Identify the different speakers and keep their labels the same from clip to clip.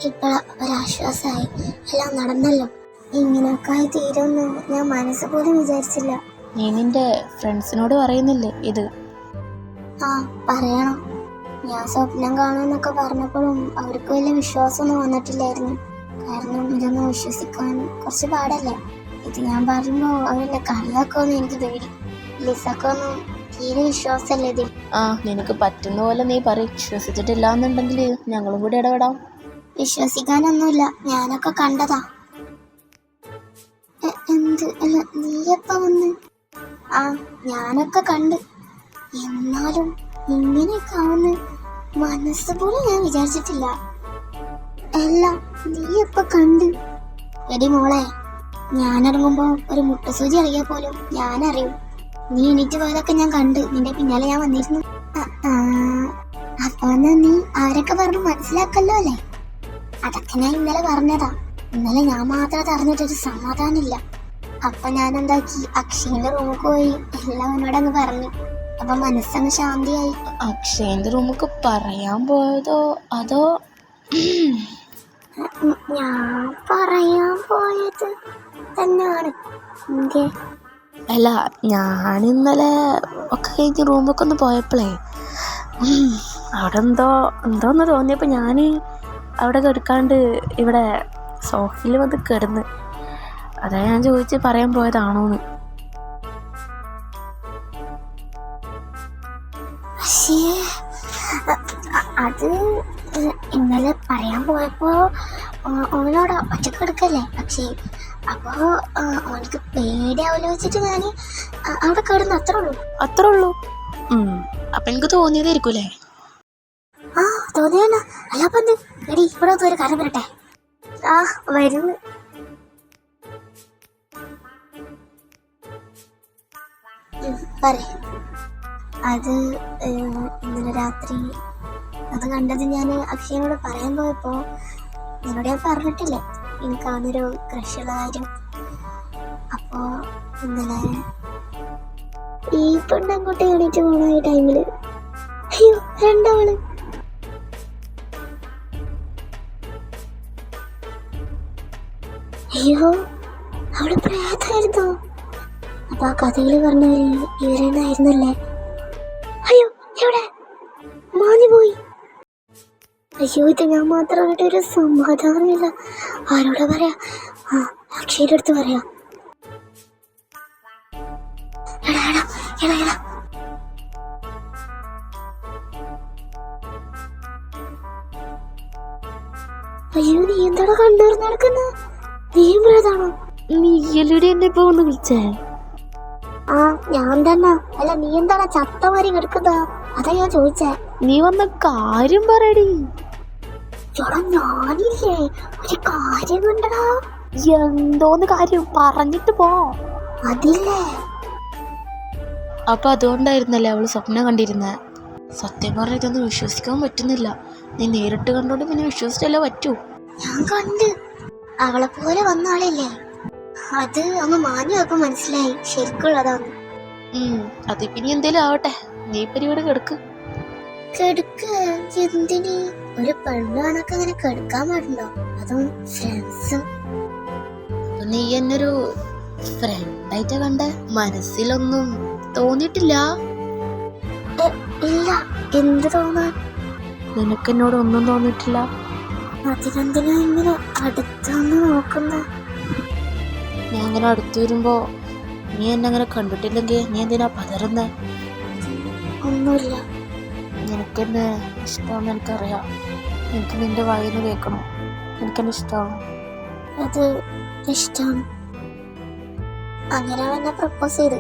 Speaker 1: ഇപ്പോൾ ഒരാശ്വാസമായി. എല്ലാം നടന്നല്ലോ. ഇങ്ങനെയൊക്കെ ആയി തീരുമെന്ന് ഞാൻ മനസ്സ് പോലും വിചാരിച്ചില്ല.
Speaker 2: നീ നിന്റെ ഫ്രണ്ട്സിനോട് പറയുന്നില്ലേ ഇത്?
Speaker 1: ആ, പറയണം. ഞാൻ സ്വപ്നം കാണാന്നൊക്കെ പറഞ്ഞപ്പോഴും അവർക്ക് വലിയ വിശ്വാസമൊന്നും വന്നിട്ടില്ലായിരുന്നു. കാരണം ഇതൊന്നും വിശ്വസിക്കാൻ കുറച്ച് പാടല്ലേ. ഇത് ഞാൻ പറയുമ്പോൾ അവരെന്നെ കളിയാക്കുമെന്ന് എനിക്ക് പേടി. ലിസക്കൊന്നും തീരെ വിശ്വാസമല്ലേ ഇതിൽ.
Speaker 2: നിനക്ക് പറ്റുന്ന പോലെ നീ പറയും. വിശ്വസിച്ചിട്ടില്ല എന്നുണ്ടെങ്കിൽ ഞങ്ങളും കൂടി ഇടപെടാം.
Speaker 1: വിശ്വസിക്കാനൊന്നുമില്ല, ഞാനൊക്കെ കണ്ടതാ. എന്ത്? അല്ല, നീയപ്പ വന്ന്? ആ, ഞാനൊക്കെ കണ്ട്. എന്നാലും ഇങ്ങനെയൊക്കെ ആവുന്ന മനസ്സ് പോലും ഞാൻ വിചാരിച്ചിട്ടില്ല. എല്ലാം നീ എപ്പ കണ്ട്? എടി മോളെ, ഞാനിറങ്ങുമ്പോ ഒരു മുട്ടസൂചി അറിയാ പോലും ഞാനറിയും. നീ എണീറ്റ് പോയതൊക്കെ ഞാൻ കണ്ട്. നിന്റെ പിന്നാലെ ഞാൻ വന്നിരുന്നു. അപ്പൊ നീ ആരൊക്കെ പറഞ്ഞു മനസ്സിലാക്കല്ലോ അല്ലേ? അതൊക്കെ ഞാൻ ഇന്നലെ പറഞ്ഞതാ. ഇന്നലെ ഞാൻ മാത്രം അത് അറിഞ്ഞിട്ടൊരു സമാധാനമില്ല. അപ്പൊ ഞാൻ എന്താക്കി, അക്ഷയന്റെ റൂമിൽ പോയി എല്ലാം എന്നോടങ്ങ് പറഞ്ഞു. അപ്പൊ മനസ്സങ്ങ് ശാന്തിയായി.
Speaker 2: അക്ഷയന്റെ റൂമൊക്കെ പറയാൻ പോയതോ അതോ?
Speaker 1: ഞാൻ പറയാൻ പോയത് തന്നെയാണ്.
Speaker 2: അല്ല, ഞാൻ ഇന്നലെ ഒക്കെ കഴിഞ്ഞ് റൂമൊക്കെ ഒന്ന് പോയപ്പോഴേ അവിടെ എന്തോന്ന് തോന്നിയപ്പോൾ ഞാൻ അവിടെ കിടക്കാണ്ട് ഇവിടെ സോഫയിൽ വന്ന് കിടന്ന്. അതാ ഞാൻ ചോദിച്ച് പറയാൻ പോയതാണോന്ന്.
Speaker 1: അത് ഇന്നലെ പറയാൻ പോയപ്പോ അവനോട് ഒറ്റക്ക് കിടക്കല്ലേ. പക്ഷേ അപ്പോ അവനക്ക് പേടിയാവല്ലോ വെച്ചിട്ട് ഞാൻ അവിടെ കിടന്നു. അത്രേ ഉള്ളൂ.
Speaker 2: അപ്പൊ എനിക്ക് തോന്നിയതായിരിക്കൂലേ?
Speaker 1: ആ, തോന്നിയാണ്. അല്ല, അപ്പൊ എന്ത്? എടി, ഇവിടെ ഒരു കാര്യം പറയട്ടെ. ആ, വരുന്നു. അത് ഇന്നലെ രാത്രി അത് കണ്ടത് ഞാൻ അക്ഷയനോട് പറയാൻ പോയപ്പോ നിന്നോട് ഞാൻ പറഞ്ഞിട്ടില്ലേ എനിക്കാണൊരു ക്രഷുള്ള കാര്യം. അപ്പോ ഇന്നലെ ഈ പെണ്ണ് അങ്ങോട്ട് എണീറ്റ് പോണ ഈ ടൈമില് അയ്യോ, രണ്ടാള്. അയ്യോ, അവള് പ്രേതായിരുന്നോ? അപ്പൊ ആ കഥകള് പറഞ്ഞവര് ഇവരെന്നായിരുന്നല്ലേ? അയ്യോ, എവിടെ മാഞ്ഞു പോയി. അയ്യോ, ഇത് ഞാൻ മാത്രമായിട്ട് ഒരു സമാധാനമില്ല. ആരോടാ പറയാ? അക്ഷയുടെ അടുത്ത് പറയാ. എടാ അയ്യോ, നീ എന്താടാ കണ്ണൂർന്ന് നടക്കുന്ന? നീയും പ്രേതാണോ?
Speaker 2: നീ എല്ലടി എന്നെ ഇപ്പൊ ഒന്ന് വിളിച്ചേ?
Speaker 1: ആ, ഞാൻ തന്നെ. അല്ല, നീ എന്താണ് ചത്തമാരി കിടക്കുന്ന? അതാ ഞാൻ ചോദിച്ചേ.
Speaker 2: നീ വന്ന കാര്യം പറയടി.
Speaker 1: ഞാനില്ലേ ഒരു കാര്യം കണ്ടടാ.
Speaker 2: എന്തോന്ന് കാര്യം? പറഞ്ഞിട്ട് പോ.
Speaker 1: അതില്ലേ,
Speaker 2: അപ്പൊ അതുകൊണ്ടായിരുന്നല്ലേ അവള് സ്വപ്നം കണ്ടിരുന്നേ? സത്യം പറഞ്ഞ ഇതൊന്നും വിശ്വസിക്കാൻ പറ്റുന്നില്ല. നീ നേരിട്ട് കണ്ടോണ്ട് പിന്നെ വിശ്വസിച്ചല്ലേ പറ്റൂ.
Speaker 1: ഞാൻ കണ്ട് അവളെ പോലെ വന്ന ആളില്ലേ, അത് അങ്ങ് മാഞ്ഞു വെപ്പോ മനസ്സിലായി ശരിക്കുള്ളതാണ്.
Speaker 2: അത് പിന്നെ എന്തേലും ആവട്ടെ, നീ പരിപാടി കിടക്ക്.
Speaker 1: എന്തിന്? ഒരു പെണ്ണ് കണക്ക് അങ്ങനെ കിടക്കാൻ പാടുണ്ടോ? അതും ഫ്രണ്ട്സും.
Speaker 2: നീ എന്നൊരു ഫ്രണ്ടായിട്ടാ കണ്ടേ? മനസ്സിലൊന്നും തോന്നിയിട്ടില്ല?
Speaker 1: ഇല്ല, എന്ത് തോന്നാൻ?
Speaker 2: നിനക്ക് എന്നോട് ഒന്നും തോന്നിയിട്ടില്ല?
Speaker 1: അതിനെന്തിനാ ഇങ്ങനെ അടുത്തൊന്ന് നോക്കുന്ന?
Speaker 2: ഞാൻ അങ്ങനെ അടുത്ത് വരുമ്പോ നീ എന്നെ അങ്ങനെ കണ്ടിട്ടില്ലെങ്കിൽ നീ എന്തിനാ പതറുന്നേ?
Speaker 1: ഒന്നുമില്ല.
Speaker 2: നിനക്കെന്നെ ഇഷ്ടമാണെന്ന് എനിക്കറിയാം. എനിക്ക് നിന്റെ വായിന്ന് കേൾക്കണം. എനിക്കെന്നെ ഇഷ്ടമാണ്.
Speaker 1: അത് ഇഷ്ടമാണ്. അങ്ങനെ എന്നെ പ്രപ്പോസ് ചെയ്ത്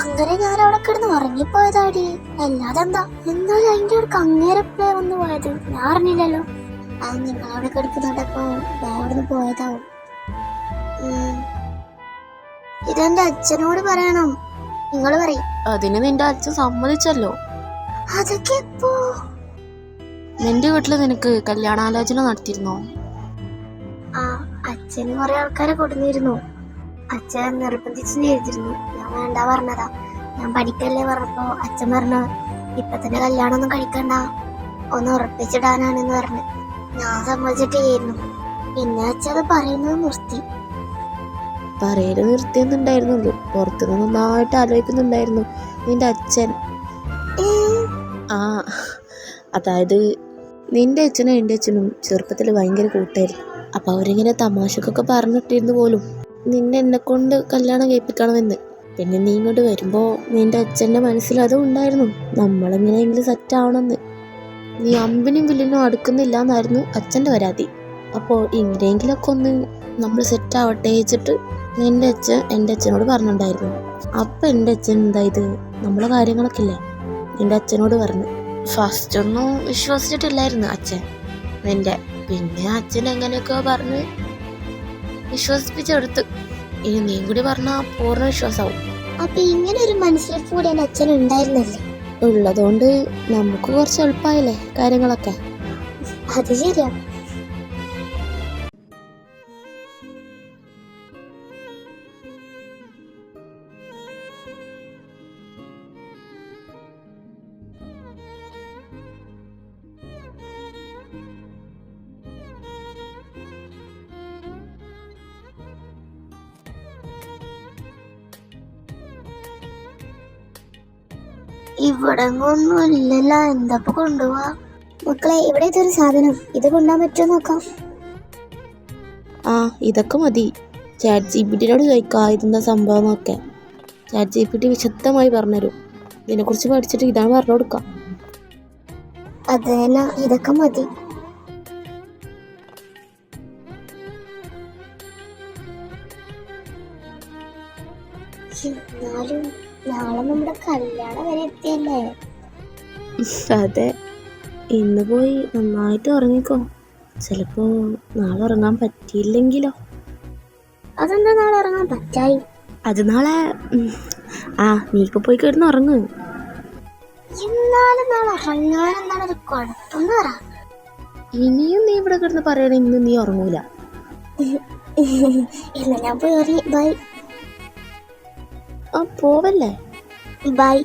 Speaker 1: അങ്ങനെ ഞാൻ അവിടെ കിടന്ന് ഉറങ്ങിപ്പോയതാടി. അല്ലാതെന്താ? എന്നാലും അതിൻ്റെ അടുക്ക് അങ്ങേരപ്പേ വന്ന് പോയത് ഞാൻ അറിഞ്ഞില്ലല്ലോ. അത് നിങ്ങളവിടെ കിടക്കുന്നുണ്ടപ്പോ അവിടുന്ന് പോയതാവും. ഇതെന്റെ അച്ഛനോട് പറയണം. നിങ്ങൾ പറയും.
Speaker 2: അതിന് നിന്റെ അച്ഛൻ സമ്മതിച്ചല്ലോ.
Speaker 1: അതൊക്കെ എപ്പോ?
Speaker 2: നിന്റെ വീട്ടില് നിനക്ക് കല്യാണാലോചന നടത്തിയിരുന്നോ?
Speaker 1: ആ, അച്ഛന് കുറെ ആൾക്കാരെ കൊടുന്നിരുന്നു. അച്ഛൻ നിർബന്ധിച്ച് ചെയ്തിരുന്നു. ഞാൻ വേണ്ട പറഞ്ഞതാ. ഞാൻ പഠിക്കല്ലേ പറഞ്ഞപ്പോ അച്ഛൻ പറഞ്ഞു ഇപ്പൊ തന്നെ കല്യാണം ഒന്നും കഴിക്കണ്ട, ഒന്ന് ഉറപ്പിച്ചിടാനാണെന്ന് പറഞ്ഞു. ഞാൻ സമ്മതിച്ചിട്ടായിരുന്നു. പിന്നെ അച്ഛത് പറയുന്നത് നിർത്തി.
Speaker 2: പറയല് നിർത്തിയെന്നുണ്ടായിരുന്നുള്ളൂ. പുറത്തുനിന്ന് നന്നായിട്ട് ആലോചിക്കുന്നുണ്ടായിരുന്നു നിന്റെ അച്ഛൻ. ആ, അതായത് നിന്റെ അച്ഛനും എൻ്റെ അച്ഛനും ചെറുപ്പത്തിൽ ഭയങ്കര കൂട്ടായിരുന്നു. അപ്പൊ അവരിങ്ങനെ തമാശക്കൊക്കെ പറഞ്ഞിട്ടിരുന്നു പോലും നിന്നെ എന്നെ കൊണ്ട് കല്യാണം കഴിപ്പിക്കണമെന്ന്. പിന്നെ നീ ഇങ്ങോട്ട് വരുമ്പോ നിന്റെ അച്ഛൻ്റെ മനസ്സിൽ അതും ഉണ്ടായിരുന്നു, നമ്മളെങ്ങനെയെങ്കിലും സെറ്റ് ആവണമെന്ന്. നീ അമ്പിനും വില്ലിനും അടുക്കുന്നില്ല എന്നായിരുന്നു അച്ഛൻ്റെ പരാതി. അപ്പോൾ ഇങ്ങനെയെങ്കിലൊക്കെ ഒന്ന് നമ്മൾ സെറ്റ് ആവട്ടെ വെച്ചിട്ട് നിന്റെ അച്ഛൻ എൻ്റെ അച്ഛനോട് പറഞ്ഞിട്ടുണ്ടായിരുന്നു. അപ്പം എൻ്റെ അച്ഛൻ എന്തായത്, നമ്മളെ കാര്യങ്ങളൊക്കെ ഇല്ലേ നിന്റെ അച്ഛനോട് പറഞ്ഞു. ഫസ്റ്റ് ഒന്നും വിശ്വസിച്ചിട്ടില്ലായിരുന്നു അച്ഛൻ നിന്റെ. പിന്നെ അച്ഛൻ എങ്ങനെയൊക്കെ പറഞ്ഞ് വിശ്വസിപ്പിച്ചെടുത്ത്. ഇനി നീ കൂടി പറഞ്ഞാൽ പൂർണ്ണ വിശ്വാസമാവും.
Speaker 1: അപ്പൊ ഇങ്ങനെ ഒരു മനസ്സിൽ കൂടി എൻ്റെ അച്ഛൻ ഉണ്ടായിരുന്നല്ലേ.
Speaker 2: ഉള്ളതുകൊണ്ട് നമുക്ക് കുറച്ച് എളുപ്പമായില്ലേ കാര്യങ്ങളൊക്കെ.
Speaker 1: അത് ശരിയാ. ഇവിടെ ഒന്നും ഇല്ലല്ലോ, എന്താ കൊണ്ടുപോവാ? മക്കളെ, ഇവിടെ ഇതൊരു സാധനം, ഇത് കൊണ്ടുപോകാൻ പറ്റുമോ നോക്കാം.
Speaker 2: ആ, ഇതൊക്കെ മതി. ചാറ്റ് ജിപിടിയോട് ചോദിക്കാം ഇതെന്താ സംഭവം എന്നൊക്കെ. ചാറ്റ് ജിപിടി വിശദമായി പറഞ്ഞുതരും. ഇതിനെക്കുറിച്ച് പഠിച്ചിട്ട് ഇതാണ് പറഞ്ഞു കൊടുക്കാം.
Speaker 1: അതേന, ഇതൊക്കെ മതി. എന്നാലും നാളെ നമ്മുടെ കല്യാണം വരെ എത്തിയല്ലേ.
Speaker 2: അതെ, ഇന്ന് പോയി നന്നായിട്ട് ഉറങ്ങിക്കോ. ചിലപ്പോ നാളെ ഉറങ്ങാൻ പറ്റിയില്ലെങ്കിലോ?
Speaker 1: അതെന്താ നാളെ ഉറങ്ങാൻ പറ്റായി?
Speaker 2: അത് നാളെ നീ ഇപ്പൊ പോയി കിടന്ന് ഉറങ്ങ്.
Speaker 1: എന്നാലും നാളെ ഉറങ്ങാൻ എന്താണ് ഒരു കുഴപ്പം പറ.
Speaker 2: ഇനിയും നീ ഇവിടെ കിടന്ന് പറയണ ഇന്ന് നീ ഉറങ്ങൂല.
Speaker 1: ഇല്ല, ഞാൻ പോയി. ബൈ
Speaker 2: പോവല്ലേ.
Speaker 1: ബൈ.